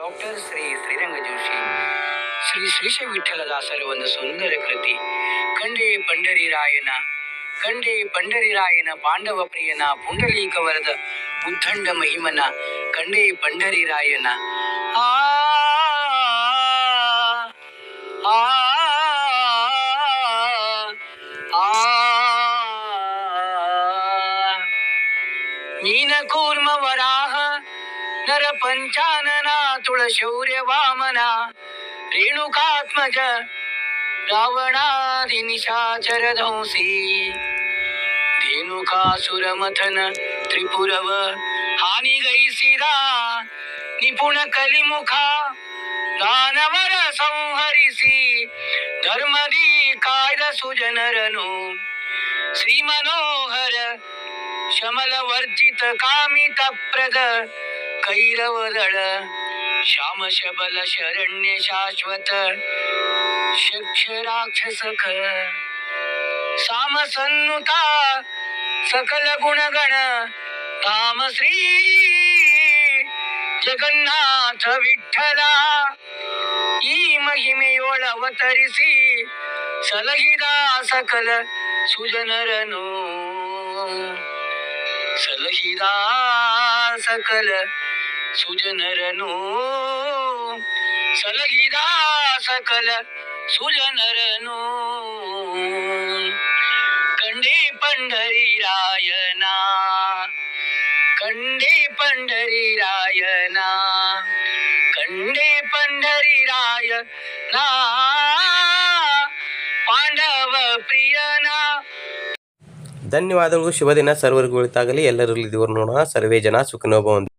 Doctor Sriranga Joshi Shri Shrisha ವಿಠ್ಠಲದಾಸರ ಒಂದು ಸುಂದರ ಕೃತಿ. ಕಂಡೆ ಪಂಡರಿರಾಯನ ಪಾಂಡವ ಪ್ರಿಯನ ಪುಂಡಲೀಕ ವರದ ಉದ್ದಂಡ ಮಹಿಮನ ಕಂಡೆ ಪಂಡರಿರಾಯನ ಆ ಆ ಆ ಮೀನ ಕೂರ್ಮ ವರಾಹ ನರ ಪಂಚಾನನ ತುಳ ಶೌರ್ಯ ವಾಮನ ರೇಣುಕಾತ್ಮಜ ರಾವಣಾದಿ ನಿಶಾಚರ ಧ್ವಂಸಿ ಧೇನುಕಾಸುರ ಮಥನ ತ್ರಿಪುರವ ಹಾನಿಗೈಸಿದ ನಿಪುಣ ಕಲಿಮುಖ ದಾನವರ ಸಂಹರಿಸಿ ಧರ್ಮದಿ ಕಾಯ್ದ ಸುಜನರನು ಶ್ರೀ ಮನೋಹರ ಶಮಲ ವರ್ಜಿತ ಕಾಮಿತ ಪ್ರದ ಕೈರವದಳ ಶ್ಯಾಮ ಶಬಲ ಶರಣ್ಯ ಶಾಶ್ವತ ಶಕ್ಷರಾಕ್ಷಸಕ ಸಾಮ ಸನ್ನುತ ಸಕಲ ಗುಣಗಣ ಧಾಮ ಶ್ರೀ ಜಗನ್ನಾಥ ವಿಠ್ಠಲ ಈ ಮಹಿಮೆಯೊಳ ಅವತರಿಸಿ ಸಲಹಿದ ಸಕಲ ಸುಜನರನು ಸಲಹಿದ ಸಕಲ ಸುಜನರನು ಸಲಹಿದ ಸಕಲ ಸುಜನರನು ಕಂಡೆ ಪಂಡರಿರಾಯನ ಕಂಡೆ ಪಂಡರಿರಾಯನ ಕಂಡೆ ಪಂಡರಿರಾಯನ ಪಾಂಡವ ಪ್ರಿಯನ. ಧನ್ಯವಾದಗಳು. ಶುಭ ದಿನ ಸರ್ವರಿಗೂ ಒಳಿತಾಗಲಿ. ಎಲ್ಲರಲ್ಲಿ ದೇವರು ನೋಡೋಣ. ಸರ್ವೇ ಜನ ಸುಖಿನೋ ಭವಂತು.